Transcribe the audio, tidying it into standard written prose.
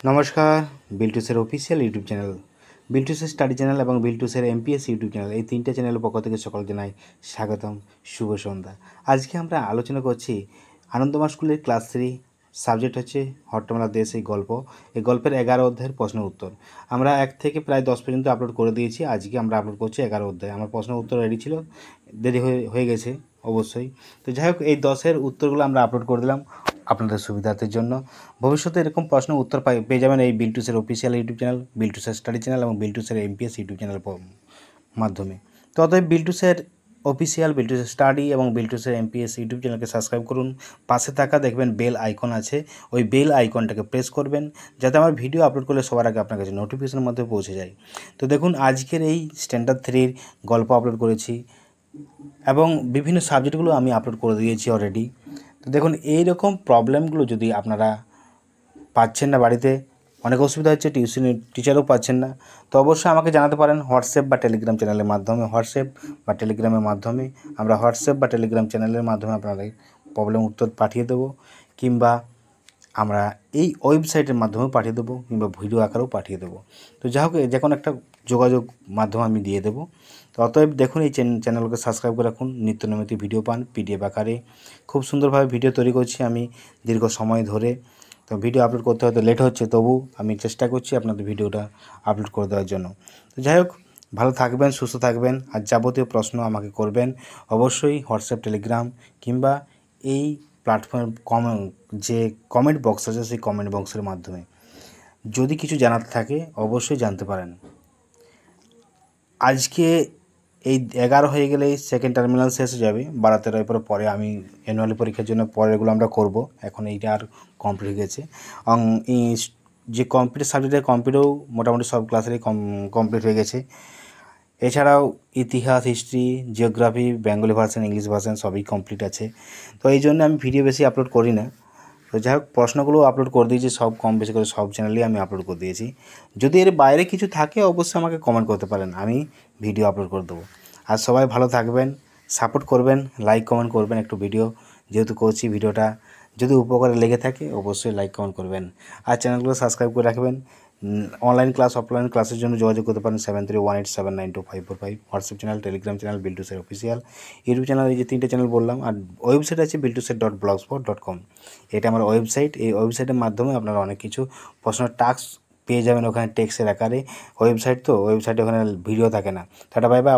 নমস্কার, বিল্টুসের official YouTube channel, বিল্টুসের স্টাডি চ্যানেল এবং বিল্টুসের এমপিএস ইউটিউব চ্যানেল, এই তিনটে চ্যানেলের পক্ষ থেকে সকল জানাই স্বাগতম, শুভ সন্ধ্যা। আজকে আমরা আলোচনা করছি আনন্দমা স্কুলের ক্লাস 3, সাবজেক্ট হচ্ছে হট্টমেলা দেশ। এই গল্পের 11 অধ্যায়ের প্রশ্ন উত্তর আমরা 1 থেকে প্রায় 10 পর্যন্ত আপলোড করে দিয়েছি। আজকে আমরা আপলোড করছি 11 অধ্যায়। আমার প্রশ্ন উত্তর রেডি ছিল, দেরি হয়ে গেছে অবশ্যই। তো যাই হোক, এই 10-এর উত্তরগুলো আমরা আপলোড করে দিলাম আপনাদের সুবিধার্থের জন্য। ভবিষ্যতে এরকম প্রশ্ন উত্তর পেয়ে যাবেন এই বিল্টুসের অফিসিয়াল ইউটিউব চ্যানেল, বিল্টুসের স্টাডি চ্যানেল এবং বিল্টুসের এমপিএস ইউটিউব চ্যানেলের মাধ্যমে। তো অতএব বিল্টুসের অফিসিয়াল, বিল্টুসের স্টাডি এবং বিল্টুসের এমপিএস ইউটিউব চ্যানেলকে সাবস্ক্রাইব করুন। পাশে থাকা দেখবেন বেল আইকন আছে, ওই বেল আইকনটাকে প্রেস করবেন যাতে আমার ভিডিও আপলোড করলে সবার আগে আপনার কাছে নোটিফিকেশনের মধ্যে পৌঁছে যায়। তো দেখুন, আজকের এই স্ট্যান্ডার্ড 3-র গল্প আপলোড করেছি এবং বিভিন্ন সাবজেক্টগুলো আমি আপলোড করে দিয়েছি অলরেডি। তো দেখুন, এই রকম প্রবলেমগুলো যদি আপনারা পাচ্ছেন না, বাড়িতে অনেক অসুবিধা হচ্ছে, টিচারও পাচ্ছেন না, তো অবশ্যই আমাকে জানাতে পারেন হোয়াটসঅ্যাপ বা টেলিগ্রাম চ্যানেলের মাধ্যমে। হোয়াটসঅ্যাপ বা টেলিগ্রামের মাধ্যমে আমরা হোয়াটসঅ্যাপ বা টেলিগ্রাম চ্যানেলের মাধ্যমে আপনাদের প্রবলেম উত্তর পাঠিয়ে দেবো, কিংবা আমরা এই ওয়েবসাইটের মাধ্যমেও পাঠিয়ে দেবো, কিংবা ভিডিও আকারেও পাঠিয়ে দেবো। তো যাই হোক, যে কোনো একটা যোগাযোগ মাধ্যম আমি দিয়ে দেবো। তো অতএব দেখুন, এই চ্যানেলকে সাবস্ক্রাইব করে রাখুন, নিত্য নৈমিত্তিক ভিডিও পান পিডিএফ আকারে। খুব সুন্দরভাবে ভিডিও তৈরি করছি আমি দীর্ঘ সময় ধরে। তো ভিডিও আপলোড করতে হয়তো লেট হচ্ছে, তবু আমি চেষ্টা করছি আপনাদের ভিডিওটা আপলোড করে দেওয়ার জন্য। তো যাই হোক, ভালো থাকবেন, সুস্থ থাকবেন, আর যাবতীয় প্রশ্ন আমাকে করবেন অবশ্যই হোয়াটসঅ্যাপ, টেলিগ্রাম কিংবা এই প্ল্যাটফর্ম যে কমেন্ট বক্স আছে সেই কমেন্ট বক্সের মাধ্যমে। যদি কিছু জানার থাকে অবশ্যই জানতে পারেন। আজকে এই 11 হয়ে গেলেই সেকেন্ড টার্মিনাল শেষ হয়ে যাবে, 12-13 পরে আমি অ্যানুয়ালি পরীক্ষার জন্য পরেরগুলো আমরা করব। এখন এইটা আর কমপ্লিট হয়ে গেছে। যে কম্পিউটার সাবজেক্টের কম্পিউটারও মোটামুটি সব ক্লাসেরই কমপ্লিট হয়ে গেছে। এছাড়াও ইতিহাস, history, geography, Bengali version, English version সবই কমপ্লিট আছে। তো এই জন্য আমি ভিডিও বেশি আপলোড করি না। তো যাই হোক, প্রশ্নগুলো আপলোড করে দিয়েছি, সব কম বেশি করে সব চ্যানেলেই আমি আপলোড করে দিয়েছি। যদি এর বাইরে কিছু থাকে অবশ্যই আমাকে কমেন্ট করতে পারেন, আমি ভিডিও আপলোড করে দেবো। আর সবাই ভালো থাকবেন, সাপোর্ট করবেন, লাইক কমেন্ট করবেন। একটু ভিডিও যেহেতু করছি, ভিডিওটা যদি উপকারে লেগে থাকে অবশ্যই লাইক কমেন্ট করবেন, আর চ্যানেলগুলো সাবস্ক্রাইব করে রাখবেন। অনলাইন ক্লাস, অফলাইন ক্লাসের জন্য যোগাযোগ করতে পারেন 7318792545। হোয়াটসঅ্যাপ চ্যানেল, টেলিগ্রাম চ্যানেল, বিল্টুসের অফিসিয়াল ইউটিউব চ্যানেল, এই যে 3টে চ্যানেল বললাম। আর ওয়েবসাইট আছে biltuset.blogspot.com, এটা আমার ওয়েবসাইট। এই ওয়েবসাইটের মাধ্যমে আপনারা অনেক কিছু প্রশ্ন টাস্ক পেয়ে যাবেন ওখানে টেক্সটের আকারে। ওয়েবসাইট তো, ওয়েবসাইটে ওখানে ভিডিও থাকে না। Tata, bye bye.